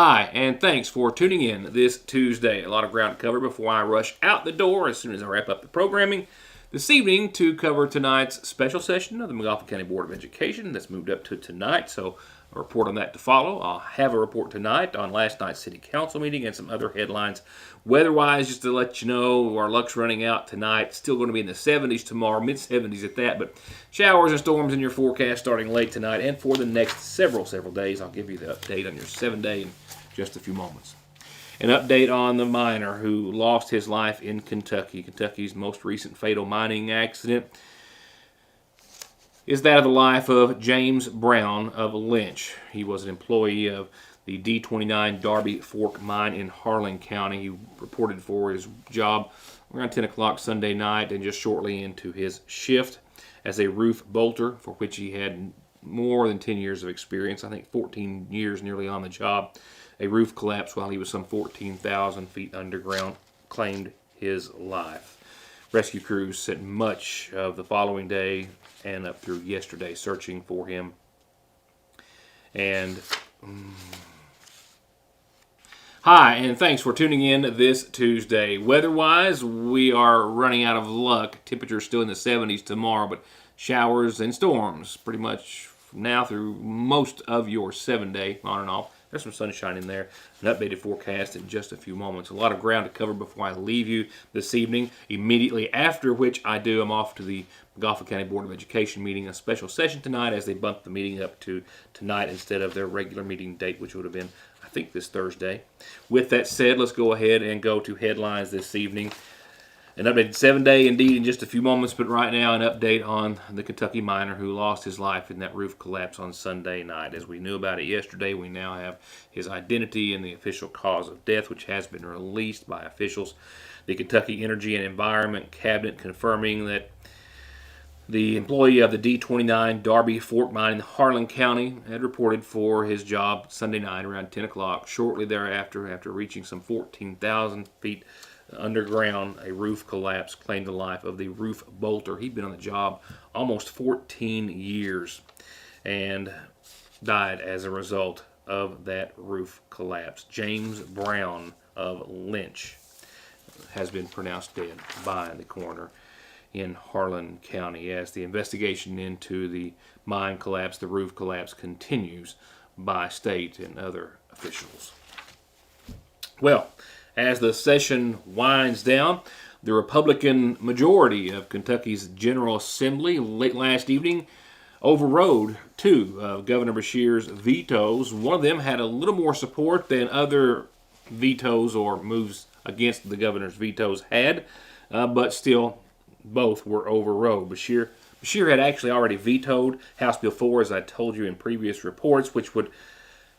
Hi, and thanks for tuning in this Tuesday. A lot of ground to cover before I rush out the door as soon as I wrap up the programming this evening to cover tonight's special session of the McGoffin County Board of Education that's moved up to tonight, so a report on that to follow. I'll have a report tonight on last night's city council meeting and some other headlines. Weather-wise, just to let you know, our luck's running out tonight. Still going to be in the 70s tomorrow, mid-70s at that, but showers and storms in your forecast starting late tonight and for the next several days. I'll give you the update on your 7-day in just a few moments. An update on the miner who lost his life in Kentucky. Kentucky's most recent fatal mining accident is that of the life of James Brown of Lynch. He was an employee of the D29 Darby Fork mine in Harlan County. He reported for his job around 10 o'clock Sunday night and just shortly into his shift as a roof bolter, for which he had more than 10 years of experience, I think 14 years nearly on the job. A roof collapse while he was some 14,000 feet underground claimed his life. Rescue crews spent much of the following day and up through yesterday searching for him. And hi, and thanks for tuning in this Tuesday. Weather-wise, we are running out of luck. Temperatures still in the 70s tomorrow, but showers and storms pretty much from now through most of your 7-day on and off. There's some sunshine in there. An updated forecast in just a few moments. A lot of ground to cover before I leave you this evening. Immediately after which I'm off to the McGoffin County Board of Education meeting, a special session tonight as they bumped the meeting up to tonight instead of their regular meeting date, which would have been, I think, this Thursday. With that said, let's go ahead and go to headlines this evening. An updated 7-day indeed in just a few moments, but right now an update on the Kentucky miner who lost his life in that roof collapse on Sunday night. As we knew about it yesterday, we now have his identity and the official cause of death, which has been released by officials. The Kentucky Energy and Environment Cabinet confirming that the employee of the D29 Darby Fork mine in Harlan County had reported for his job Sunday night around 10 o'clock. Shortly thereafter, after reaching some 14,000 feet underground, a roof collapse claimed the life of the roof bolter. He'd been on the job almost 14 years and died as a result of that roof collapse. James Brown of Lynch has been pronounced dead by the coroner in Harlan County as the investigation into the mine collapse, the roof collapse, continues by state and other officials. Well, as the session winds down, the Republican majority of Kentucky's General Assembly late last evening overrode two of Governor Beshear's vetoes. One of them had a little more support than other vetoes or moves against the governor's vetoes had, but still both were overrode. Beshear had actually already vetoed House Bill 4, as I told you in previous reports, which would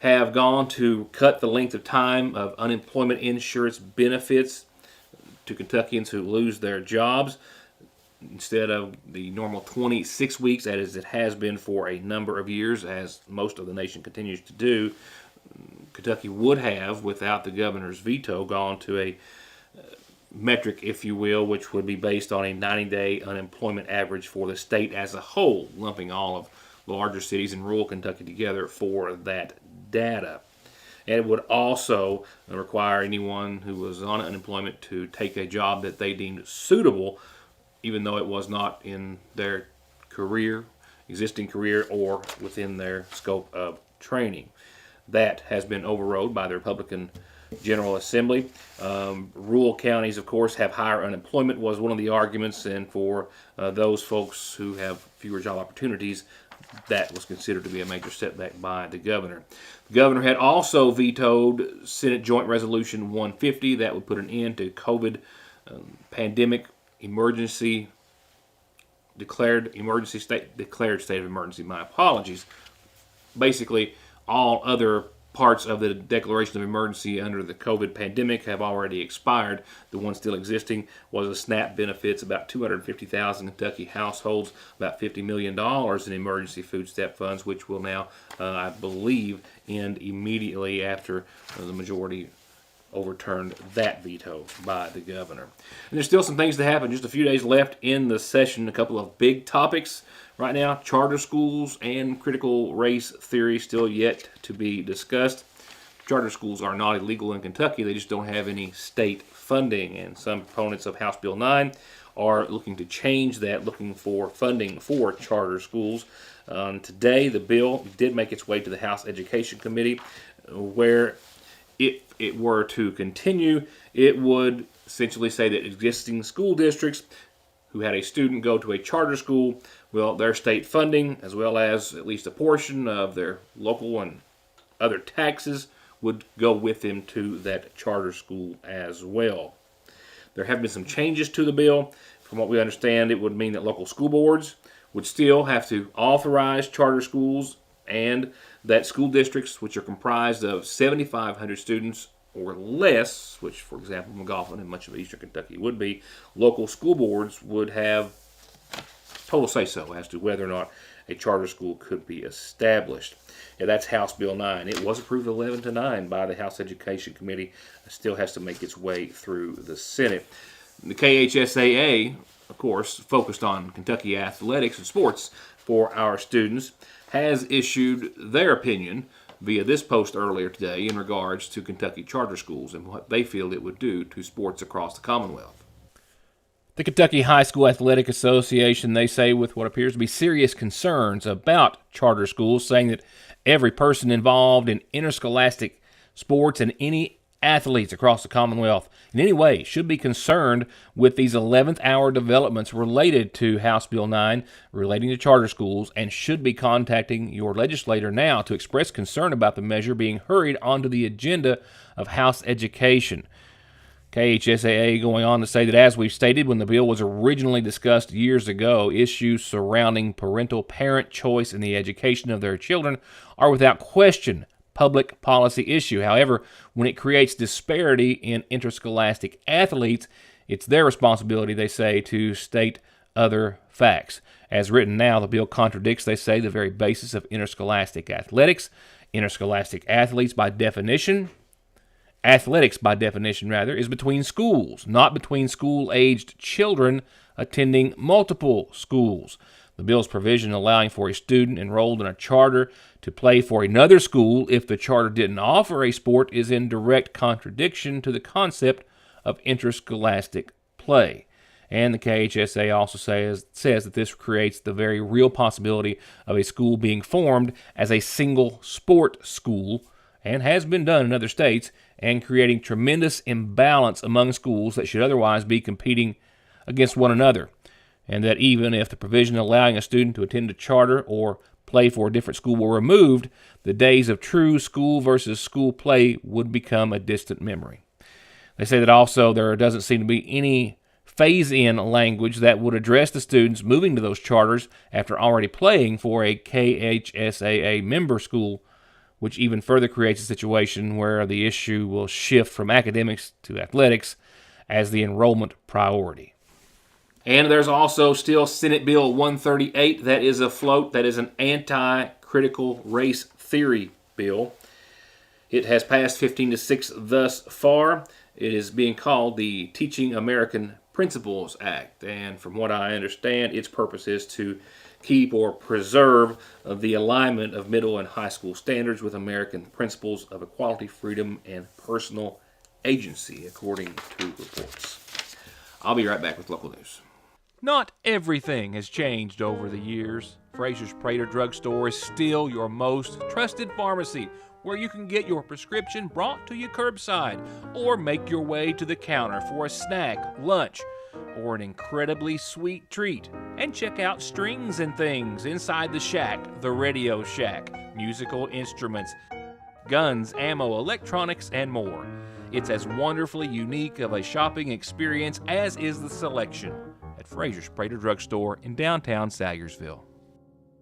have gone to cut the length of time of unemployment insurance benefits to Kentuckians who lose their jobs. Instead of the normal 26 weeks, as it has been for a number of years, as most of the nation continues to do, Kentucky would have, without the governor's veto, gone to a metric, if you will, which would be based on a 90-day unemployment average for the state as a whole, lumping all of the larger cities in rural Kentucky together for that data. And it would also require anyone who was on unemployment to take a job that they deemed suitable, even though it was not in their existing career, or within their scope of training. That has been overrode by the Republican General Assembly. Rural counties, of course, have higher unemployment was one of the arguments, and for those folks who have fewer job opportunities, that was considered to be a major setback by the governor. The governor had also vetoed Senate Joint Resolution 150 that would put an end to COVID pandemic emergency, declared state of emergency. My apologies. Basically, all other parts of the declaration of emergency under the COVID pandemic have already expired. The one still existing was a SNAP benefits, about 250,000 Kentucky households, about $50 million in emergency food stamp funds, which will now, I believe, end immediately after the majority overturned that veto by the governor. And there's still some things to happen. Just a few days left in the session. A couple of big topics right now: charter schools and critical race theory still yet to be discussed. charter schools are not illegal in Kentucky. They just don't have any state funding. And some proponents of House Bill 9 are looking to change that, looking for funding for charter schools. Today, the bill did make its way to the House Education Committee, where if it were to continue, it would essentially say that existing school districts who had a student go to a charter school, well, their state funding, as well as at least a portion of their local and other taxes, would go with them to that charter school as well. There have been some changes to the bill. From what we understand, it would mean that local school boards would still have to authorize charter schools, and that school districts, which are comprised of 7,500 students or less, which, for example, McGoffin and much of eastern Kentucky would be, local school boards would have total say-so as to whether or not a charter school could be established. Yeah, that's House Bill 9. It was approved 11-9 by the House Education Committee. It still has to make its way through the Senate. The KHSAA, of course, focused on Kentucky athletics and sports for our students, has issued their opinion via this post earlier today in regards to Kentucky charter schools and what they feel it would do to sports across the Commonwealth. The Kentucky High School Athletic Association, they say, with what appears to be serious concerns about charter schools, saying that every person involved in interscholastic sports and any athletes across the Commonwealth in any way should be concerned with these 11th hour developments related to House Bill 9 relating to charter schools, and should be contacting your legislator now to express concern about the measure being hurried onto the agenda of House Education. KHSAA going on to say that, as we've stated, when the bill was originally discussed years ago, issues surrounding parental parent choice in the education of their children are without question public policy issue. However, when it creates disparity in interscholastic athletes, it's their responsibility, they say, to state other facts. As written now, the bill contradicts, they say, the very basis of interscholastic athletics. Interscholastic athletes, by definition, athletics, by definition, rather, is between schools, not between school-aged children attending multiple schools. The bill's provision allowing for a student enrolled in a charter to play for another school if the charter didn't offer a sport is in direct contradiction to the concept of interscholastic play. And the KHSA also says that this creates the very real possibility of a school being formed as a single sport school, and has been done in other states, and creating tremendous imbalance among schools that should otherwise be competing against one another. And that even if the provision allowing a student to attend a charter or play for a different school were removed, the days of true school versus school play would become a distant memory. They say that also there doesn't seem to be any phase-in language that would address the students moving to those charters after already playing for a KHSAA member school, which even further creates a situation where the issue will shift from academics to athletics as the enrollment priority. And there's also still Senate Bill 138 that is afloat, that is an anti-critical race theory bill. It has passed 15-6 thus far. It is being called the Teaching American Principles Act, and from what I understand, its purpose is to keep or preserve the alignment of middle and high school standards with American principles of equality, freedom, and personal agency, according to reports. I'll be right back with local news. Not everything has changed over the years. Fraser's Prater Drugstore is still your most trusted pharmacy, where you can get your prescription brought to you curbside, or make your way to the counter for a snack, lunch, or an incredibly sweet treat. And check out Strings and Things inside the shack, the Radio Shack, musical instruments, guns, ammo, electronics, and more. It's as wonderfully unique of a shopping experience as is the selection at Fraser's Prater Drugstore in downtown Salyersville.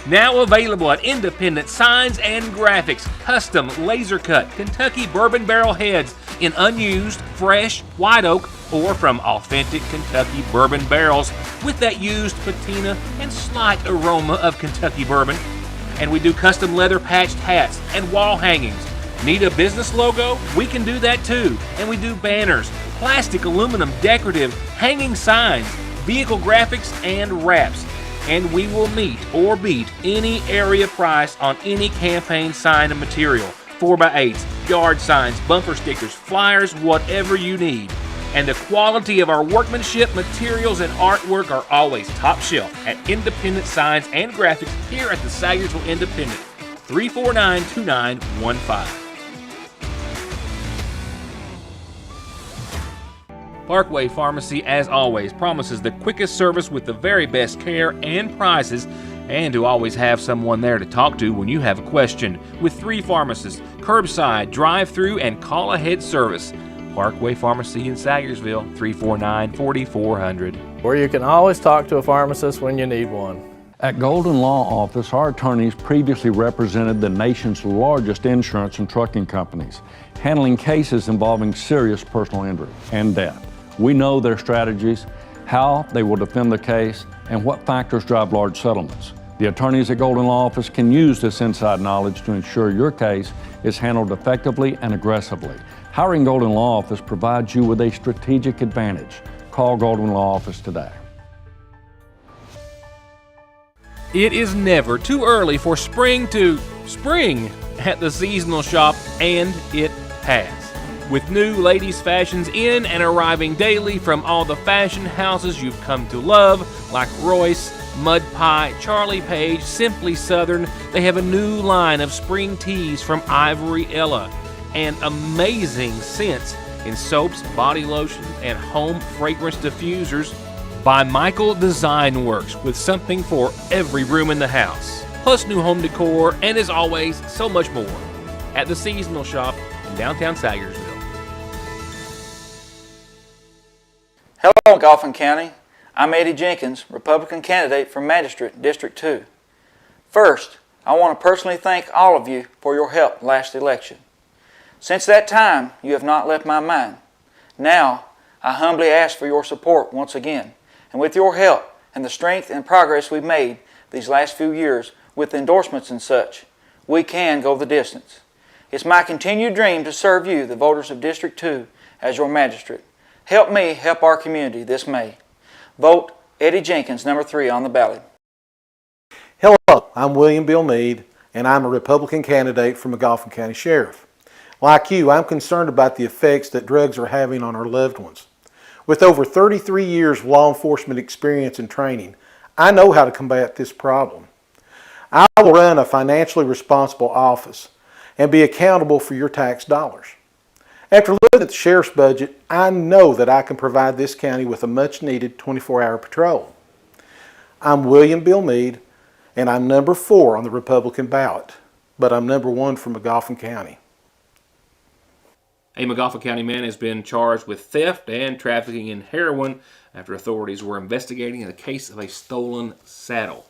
Now available at Independent Signs and Graphics, custom laser cut Kentucky bourbon barrel heads in unused, fresh, white oak, or from authentic Kentucky bourbon barrels with that used patina and slight aroma of Kentucky bourbon. And we do custom leather patched hats and wall hangings. Need a business logo? We can do that too. And we do banners, plastic, aluminum, decorative, hanging signs, vehicle graphics, and wraps. And we will meet or beat any area price on any campaign sign and material. 4x8s, yard signs, bumper stickers, flyers, whatever you need. And the quality of our workmanship, materials, and artwork are always top shelf at Independent Signs and Graphics here at the Sayersville Independent, 349-2915. Parkway Pharmacy, as always, promises the quickest service with the very best care and prices, and to always have someone there to talk to when you have a question. With 3 pharmacists, curbside, drive-through, and call-ahead service. Parkway Pharmacy in Sayersville, 349-4400. Where you can always talk to a pharmacist when you need one. At Golden Law Office, our attorneys previously represented the nation's largest insurance and trucking companies, handling cases involving serious personal injury and death. We know their strategies, how they will defend the case, and what factors drive large settlements. The attorneys at Golden Law Office can use this inside knowledge to ensure your case is handled effectively and aggressively. Hiring Golden Law Office provides you with a strategic advantage. Call Golden Law Office today. It is never too early for spring to spring at the seasonal shop, and it has. With new ladies' fashions in and arriving daily from all the fashion houses you've come to love, like Royce, Mud Pie, Charlie Page, Simply Southern, they have a new line of spring tees from Ivory Ella, and amazing scents in soaps, body lotions, and home fragrance diffusers by Michael Design Works, with something for every room in the house. Plus new home decor, and as always, so much more at the seasonal shop in downtown Sayersville. Hello, Dauphin County. I'm Eddie Jenkins, Republican candidate for Magistrate, District 2. First, I want to personally thank all of you for your help last election. Since that time, you have not left my mind. Now, I humbly ask for your support once again, and with your help and the strength and progress we've made these last few years with endorsements and such, we can go the distance. It's my continued dream to serve you, the voters of District 2, as your magistrate. Help me help our community this May. Vote Eddie Jenkins, number 3 on the ballot. Hello, I'm William Bill Meade, and I'm a Republican candidate for Dauphin County Sheriff. Like you, I'm concerned about the effects that drugs are having on our loved ones. With over 33 years of law enforcement experience and training, I know how to combat this problem. I will run a financially responsible office and be accountable for your tax dollars. After looking at the sheriff's budget, I know that I can provide this county with a much-needed 24-hour patrol. I'm William Bill Meade, and I'm number 4 on the Republican ballot, but I'm number 1 for Dauphin County. A Dauphin County man has been charged with theft and trafficking in heroin after authorities were investigating a case of a stolen saddle.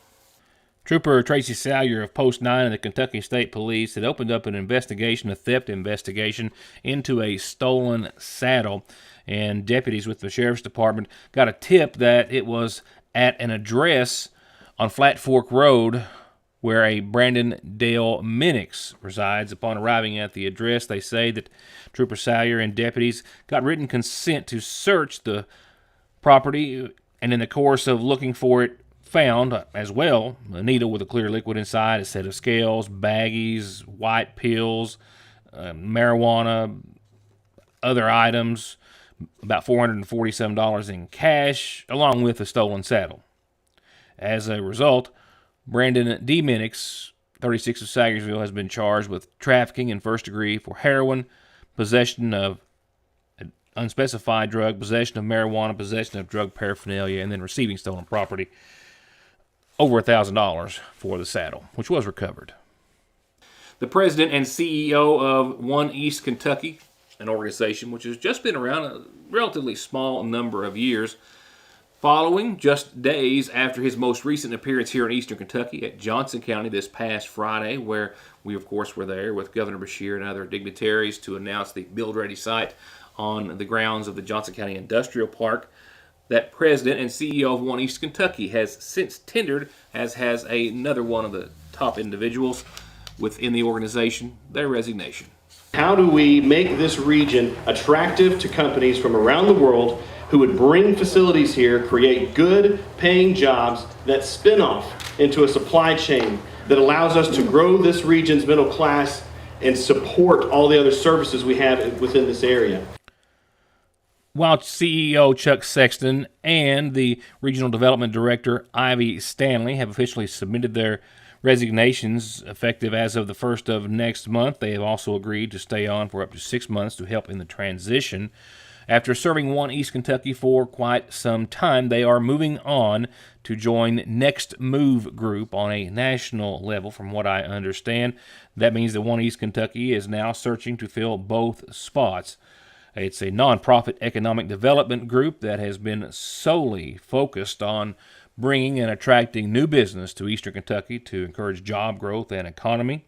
Trooper Tracy Salyer of Post 9 of the Kentucky State Police had opened up an investigation, a theft investigation, into a stolen saddle, and deputies with the Sheriff's Department got a tip that it was at an address on Flat Fork Road where a Brandon Dale Minix resides. Upon arriving at the address, they say that Trooper Salyer and deputies got written consent to search the property, and in the course of looking for it, found as well a needle with a clear liquid inside, a set of scales, baggies, white pills, marijuana, other items, about $447 in cash, along with a stolen saddle. As a result, Brandon D. Minix, 36 of Sayersville, has been charged with trafficking in first degree for heroin, possession of an unspecified drug, possession of marijuana, possession of drug paraphernalia, and then receiving stolen property. Over $1,000 for the saddle, which was recovered. The president and CEO of One East Kentucky, an organization which has just been around a relatively small number of years, following just days after his most recent appearance here in Eastern Kentucky at Johnson County this past Friday, where we, of course, were there with Governor Beshear and other dignitaries to announce the build-ready site on the grounds of the Johnson County Industrial Park. That president and CEO of One East Kentucky has since tendered, as has another one of the top individuals within the organization, their resignation. How do we make this region attractive to companies from around the world who would bring facilities here, create good paying jobs that spin off into a supply chain that allows us to grow this region's middle class and support all the other services we have within this area. While CEO Chuck Sexton and the Regional Development Director Ivy Stanley have officially submitted their resignations effective as of the 1st of next month, they have also agreed to stay on for up to 6 months to help in the transition. After serving One East Kentucky for quite some time, they are moving on to join Next Move Group on a national level, from what I understand. That means that One East Kentucky is now searching to fill both spots. It's a nonprofit economic development group that has been solely focused on bringing and attracting new business to Eastern Kentucky to encourage job growth and economy.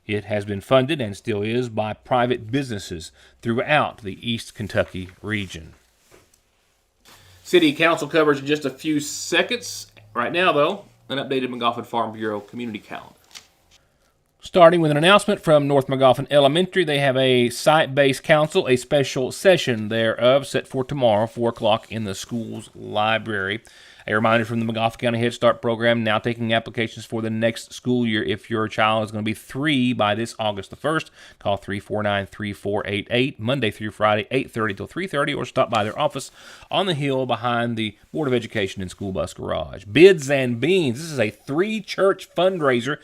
It has been funded and still is by private businesses throughout the East Kentucky region. City Council coverage in just a few seconds. Right now, though, an updated Magoffin Farm Bureau community calendar. Starting with an announcement from North Magoffin Elementary, they have a site-based council, a special session thereof set for tomorrow, 4 o'clock in the school's library. A reminder from the Magoffin County Head Start program, now taking applications for the next school year. If your child is going to be 3 by this August the 1st, call 349-3488, Monday through Friday, 8:30 till 3:30, or stop by their office on the hill behind the Board of Education and School Bus Garage. Bids and Beans. This is a 3-church fundraiser.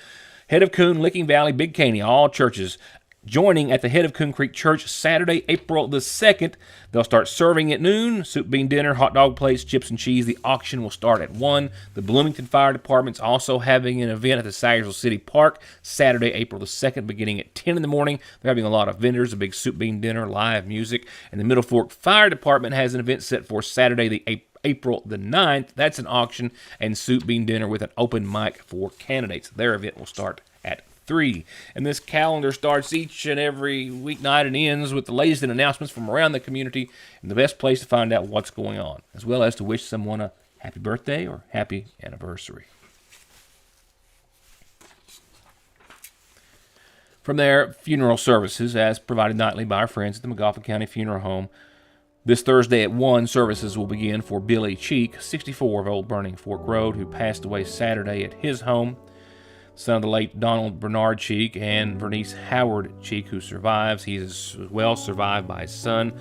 Head of Coon, Licking Valley, Big Caney, all churches joining at the Head of Coon Creek Church Saturday, April the 2nd. They'll start serving at noon, soup, bean dinner, hot dog plates, chips and cheese. The auction will start at 1. The Bloomington Fire Department's also having an event at the Sayersville City Park Saturday, April the 2nd, beginning at 10 in the morning. They're having a lot of vendors, a big soup, bean dinner, live music. And the Middle Fork Fire Department has an event set for Saturday, April the 9th. That's an auction and soup, bean dinner with an open mic for candidates. Their event will start at 3. And this calendar starts each and every weeknight and ends with the latest announcements from around the community and the best place to find out what's going on, as well as to wish someone a happy birthday or happy anniversary. From their funeral services, as provided nightly by our friends at the Magoffin County Funeral Home, this Thursday at 1, services will begin for Billy Cheek, 64 of Old Burning Fork Road, who passed away Saturday at his home. Son of the late Donald Bernard Cheek and Vernice Howard Cheek, who survives. He is as well survived by his son,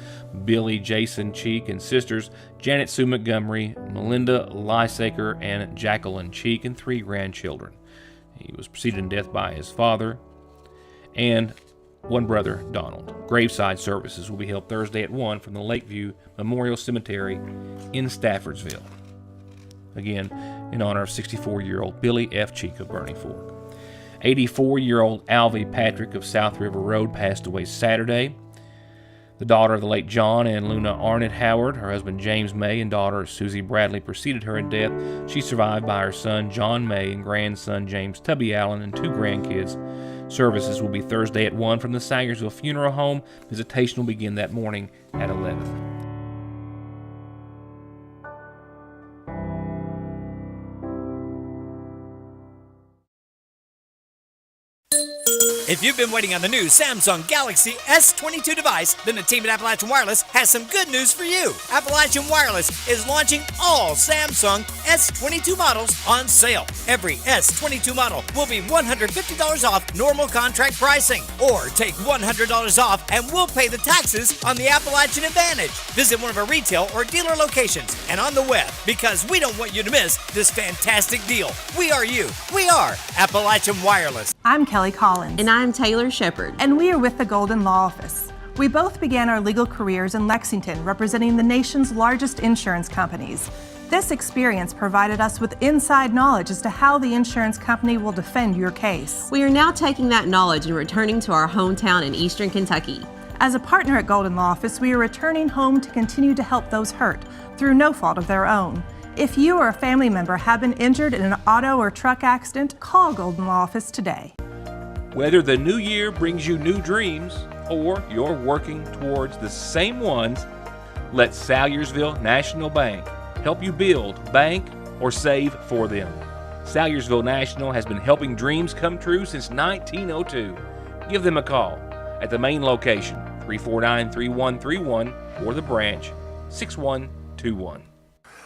Billy Jason Cheek, and sisters Janet Sue Montgomery, Melinda Lysaker, and Jacqueline Cheek, and 3 grandchildren. He was preceded in death by his father and one brother, Donald. Graveside services will be held Thursday at 1 from the Lakeview Memorial Cemetery in Staffordsville. Again, in honor of 64-year-old Billy F. Cheek of Burning Fork. 84-year-old Alvy Patrick of South River Road passed away Saturday. The daughter of the late John and Luna Arnett Howard, her husband James May, and daughter Susie Bradley preceded her in death. She's survived by her son John May and grandson James Tubby Allen and 2 grandkids. Services will be Thursday at 1 from the Sayersville Funeral Home. Visitation will begin that morning at 11. If you've been waiting on the new Samsung Galaxy S22 device, then the team at Appalachian Wireless has some good news for you. Appalachian Wireless is launching all Samsung S22 models on sale. Every S22 model will be $150 off normal contract pricing. Or take $100 off and we'll pay the taxes on the Appalachian Advantage. Visit one of our retail or dealer locations and on the web, because we don't want you to miss this fantastic deal. We are you. We are Appalachian Wireless. I'm Kelly Collins. And I'm Taylor Shepard. And we are with the Golden Law Office. We both began our legal careers in Lexington, representing the nation's largest insurance companies. This experience provided us with inside knowledge as to how the insurance company will defend your case. We are now taking that knowledge and returning to our hometown in Eastern Kentucky. As a partner at Golden Law Office, we are returning home to continue to help those hurt through no fault of their own. If you or a family member have been injured in an auto or truck accident, call Golden Law Office today. Whether the new year brings you new dreams or you're working towards the same ones, let Salyersville National Bank help you build, bank, or save for them. Salyersville National has been helping dreams come true since 1902. Give them a call at the main location, 349-3131, or the branch, 6121.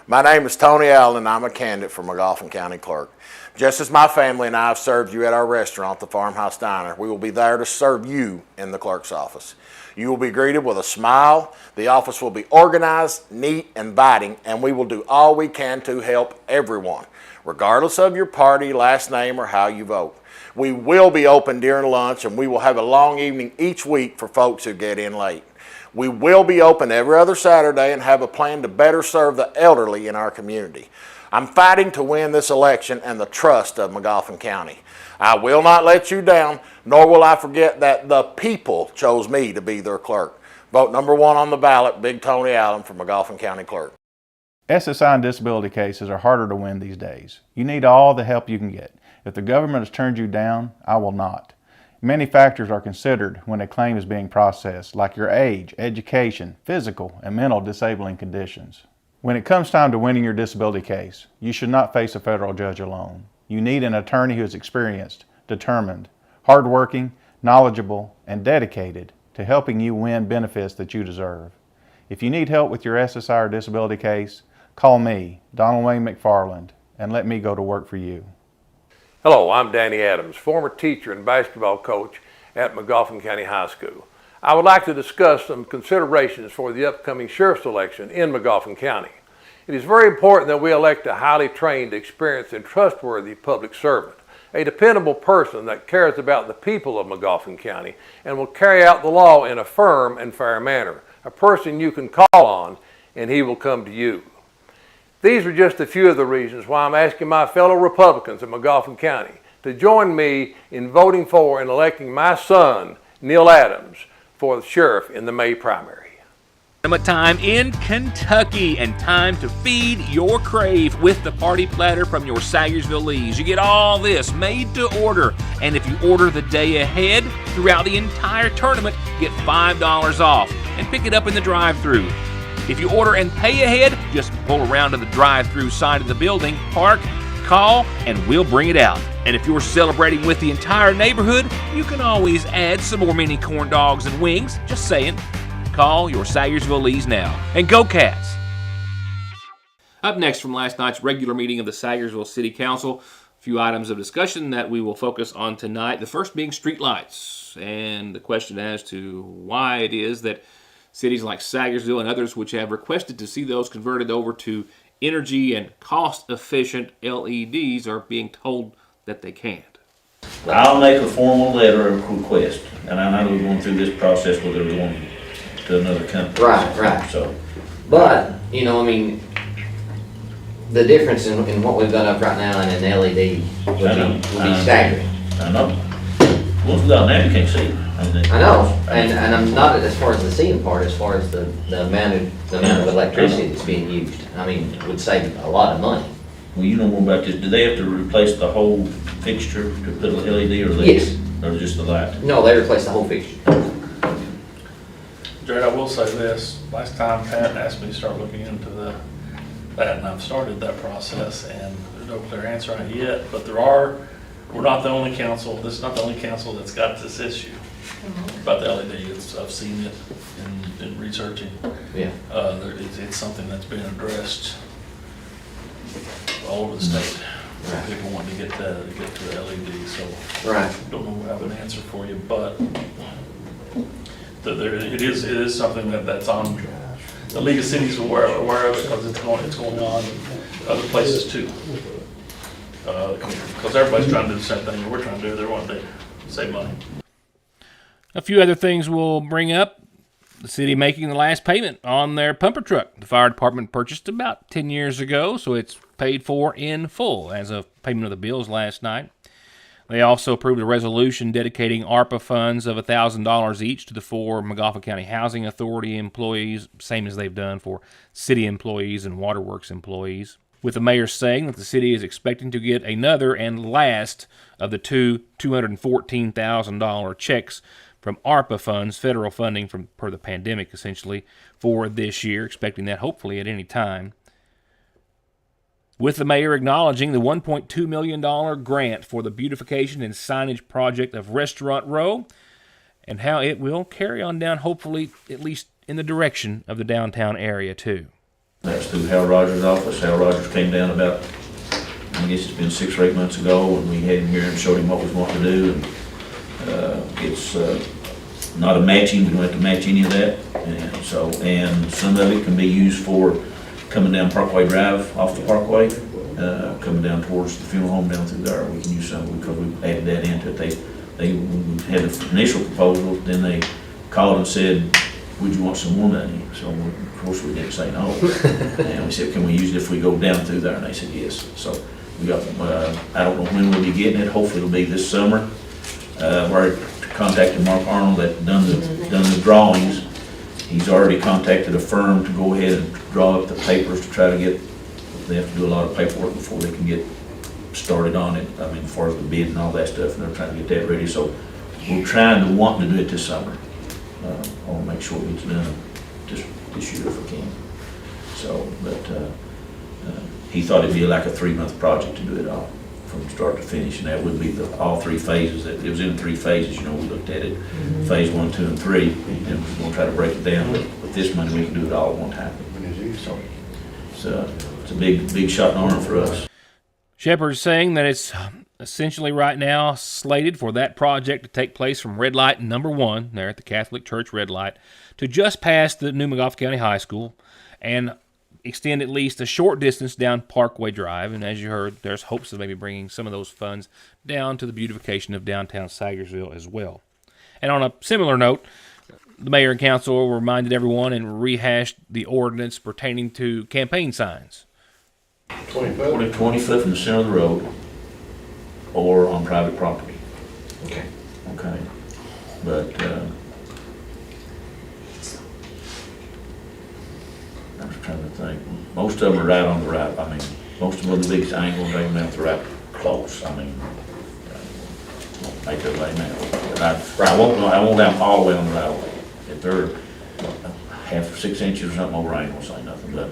My name is Tony Allen, and I'm a candidate for McGoffin County Clerk. Just as my family and I have served you at our restaurant, the Farmhouse Diner, we will be there to serve you in the clerk's office. You will be greeted with a smile. The office will be organized, neat, inviting, and we will do all we can to help everyone, regardless of your party, last name, or how you vote. We will be open during lunch, and we will have a long evening each week for folks who get in late. We will be open every other Saturday and have a plan to better serve the elderly in our community. I'm fighting to win this election and the trust of McGoffin County. I will not let you down, nor will I forget that the people chose me to be their clerk. Vote number 1 on the ballot, Big Tony Allen for McGoffin County Clerk. SSI and disability cases are harder to win these days. You need all the help you can get. If the government has turned you down, I will not. Many factors are considered when a claim is being processed, like your age, education, physical, and mental disabling conditions. When it comes time to winning your disability case, you should not face a federal judge alone. You need an attorney who is experienced, determined, hardworking, knowledgeable, and dedicated to helping you win benefits that you deserve. If you need help with your SSI or disability case, call me, Donald Wayne McFarland, and let me go to work for you. Hello, I'm Danny Adams, former teacher and basketball coach at McGoffin County High School. I would like to discuss some considerations for the upcoming sheriff's election in McGoffin County. It is very important that we elect a highly trained, experienced, and trustworthy public servant, a dependable person that cares about the people of McGoffin County and will carry out the law in a firm and fair manner, a person you can call on and he will come to you. These are just a few of the reasons why I'm asking my fellow Republicans in McGoffin County to join me in voting for and electing my son, Neil Adams, for the sheriff in the May primary. Time in Kentucky, and time to feed your crave with the party platter from your Sayersville Lee's. You get all this made to order, and if you order the day ahead throughout the entire tournament, get $5 off and pick it up in the drive-thru. If you order and pay ahead, just pull around to the drive-thru side of the building, park, call, and we'll bring it out. And if you're celebrating with the entire neighborhood, you can always add some more mini corn dogs and wings. Just saying. Call your Sayersville Lee's now. And go Cats! Up next from last night's regular meeting of the Sayersville City Council, a few items of discussion that we will focus on tonight. The first being streetlights, and the question as to why it is that cities like Sayersville and others which have requested to see those converted over to energy and cost-efficient LEDs are being told that they can't. I'll make a formal letter of request, and I know we're going through this process where they're going to another company. Right. So, but, you know, I mean, the difference in what we've got up right now and an LED would be staggering. I know. Once without that, you can't see. I know, and I'm not as far as the seeing part, as far as the amount of electricity that's being used. I mean, it would save a lot of money. Well, you know more about this. Do they have to replace the whole fixture to put an LED or Yes. Or just the light? No, they replaced the whole fixture. Jared, I will say this. Last time Pat asked me to start looking into that, and I've started that process, and there's no clear answer on it yet, but we're not the only council. This is not the only council that's got this issue about the LED. I've seen it in researching. Yeah. It's something that's been addressed all over the state. Right. People want to get to the LED, so right. I don't know if I have an answer for you, but it is something that's on the League of Cities aware of it because it's going on in other places too. Because everybody's trying to do the same thing that we're trying to do. They want to save money. A few other things we'll bring up. The city making the last payment on their pumper truck. The fire department purchased about 10 years ago, so it's paid for in full as of payment of the bills last night. They also approved a resolution dedicating ARPA funds of $1,000 each to the 4 McGoffin County Housing Authority employees, same as they've done for city employees and waterworks employees, with the mayor saying that the city is expecting to get another and last of the two $214,000 checks from ARPA funds, federal funding per the pandemic essentially, for this year, expecting that hopefully at any time. With the mayor acknowledging the $1.2 million grant for the beautification and signage project of Restaurant Row and how it will carry on down, hopefully, at least in the direction of the downtown area, too. That's through Hal Rogers' office. Hal Rogers came down about, I guess it's been 6 or 8 months ago, and we had him here and showed him what we want to do. And it's not a matching. We don't have to match any of that. And some of it can be used for coming down Parkway Drive off the Parkway, coming down towards the funeral home down through there. We can use some because we added that into it. They had an initial proposal, then they called and said, would you want some more money? So of course we didn't say no. And we said, can we use it if we go down through there? And they said yes. So we got, I don't know when we'll be getting it. Hopefully it'll be this summer. We're contacted Mark Arnold that done the drawings. He's already contacted a firm to go ahead and draw up the papers to try to get, they have to do a lot of paperwork before they can get started on it. I mean, as far as the bid and all that stuff, and they're trying to get that ready. So we're trying to want to do it this summer. I want to make sure it gets done this year if we can. So, but he thought it'd be like a 3-month project to do it all from start to finish, and that would be all 3 phases. That it was in 3 phases. You know, we looked at it, phase 1, 2, and 3, and we're going to try to break it down. But with this money, we can do it all at one time. So it's a big shot in the arm for us. Shepard's saying that it's essentially right now slated for that project to take place from red light number 1 there at the Catholic Church red light to just past the new McGoffin County High School and extend at least a short distance down Parkway Drive. And as you heard, there's hopes of maybe bringing some of those funds down to the beautification of downtown Sagersville as well. And on a similar note, the mayor and council reminded everyone and rehashed the ordinance pertaining to campaign signs. 20 foot from the center of the road or on private property. Okay. Okay. But I was trying to think. Most of them are right on the right. I mean, most of them are the biggest. I ain't gonna bring them out the right close. I mean, make it right now. But I won't have them all the way on the right way. If they're half 6 inches or something over, I ain't gonna say nothing. But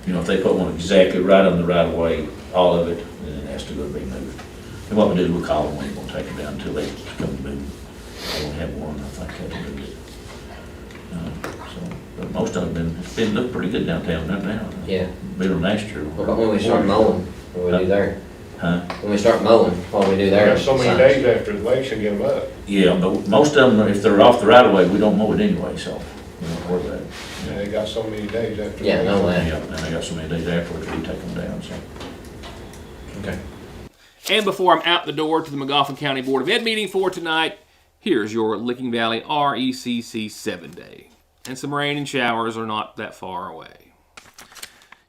you know, if they put one exactly right on the right of way, all of it, then it has to go be moved. And what we do, we'll call them. We ain't gonna take them down until they come to move. I won't have one. I think that'll do it. But most of them it's been look pretty good downtown now. Yeah. Better than last year. What about when we start mowing? What do we do there? Huh? When we start mowing, what do we do there? There's so many days after the election, get them up. Yeah, but most of them, if they're off the right of way, we don't mow it anyway, so we don't worry about it. Yeah, they got so many days after. Yeah, no way. Yeah, and they got so many days afterwards, we take them down, so. Okay. And before I'm out the door to the McGoffin County Board of Ed meeting for tonight, here's your Licking Valley RECC 7-day. And some rain and showers are not that far away.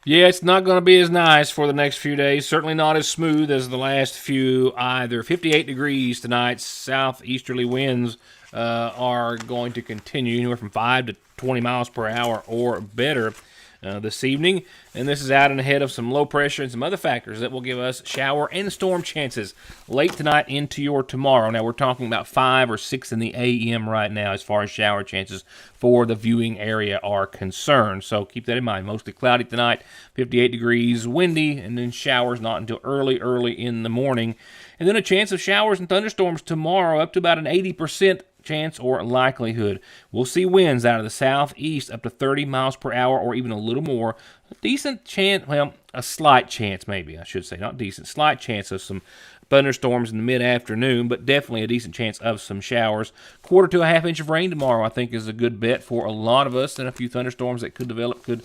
Yeah, it's not going to be as nice for the next few days. Certainly not as smooth as the last few either. 58 degrees tonight. Southeasterly winds are going to continue anywhere from 5 to 20 miles per hour or better this evening. And this is out and ahead of some low pressure and some other factors that will give us shower and storm chances late tonight into your tomorrow. Now, we're talking about 5 or 6 in the a.m. right now as far as shower chances for the viewing area are concerned. So keep that in mind. Mostly cloudy tonight, 58 degrees, windy, and then showers not until early in the morning. And then a chance of showers and thunderstorms tomorrow up to about an 80% chance or likelihood. We'll see winds out of the southeast up to 30 miles per hour or even a little more. A decent chance, well, a slight chance maybe, I should say, not decent, slight chance of some thunderstorms in the mid-afternoon, but definitely a decent chance of some showers. 1/4 to a 1/2 inch of rain tomorrow, I think, is a good bet for a lot of us, and a few thunderstorms that could develop could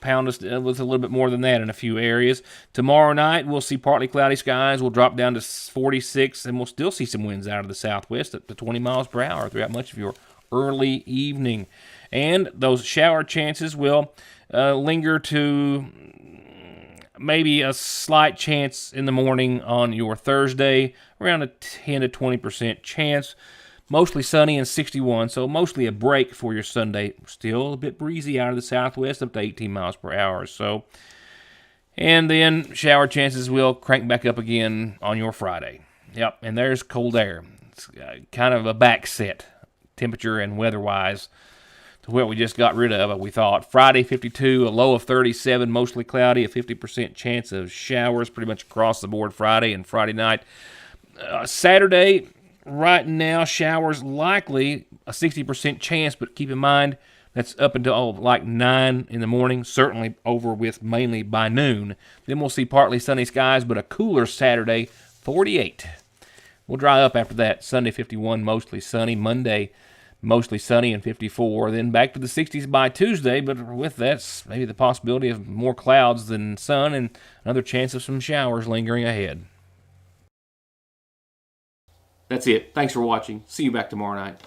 pound us with a little bit more than that in a few areas. Tomorrow night, we'll see partly cloudy skies. We'll drop down to 46, and we'll still see some winds out of the southwest up to 20 miles per hour throughout much of your early evening. And those shower chances will linger to maybe a slight chance in the morning on your Thursday, around a 10 to 20% chance. Mostly sunny and 61, so mostly a break for your Sunday. Still a bit breezy out of the southwest, up to 18 miles per hour or so. And then shower chances will crank back up again on your Friday. Yep, and there's cold air. It's kind of a back set, temperature and weather-wise, to what we just got rid of, we thought. Friday, 52, a low of 37, mostly cloudy, a 50% chance of showers pretty much across the board Friday and Friday night. Saturday, right now, showers likely, a 60% chance, but keep in mind That's up until like 9 in the morning, certainly over with mainly by noon. Then we'll see partly sunny skies, but a cooler Saturday, 48. We'll dry up after that. Sunday, 51, mostly sunny. Monday, mostly sunny and 54. Then back to the 60s by Tuesday, but with that, maybe the possibility of more clouds than sun and another chance of some showers lingering ahead. That's it. Thanks for watching. See you back tomorrow night.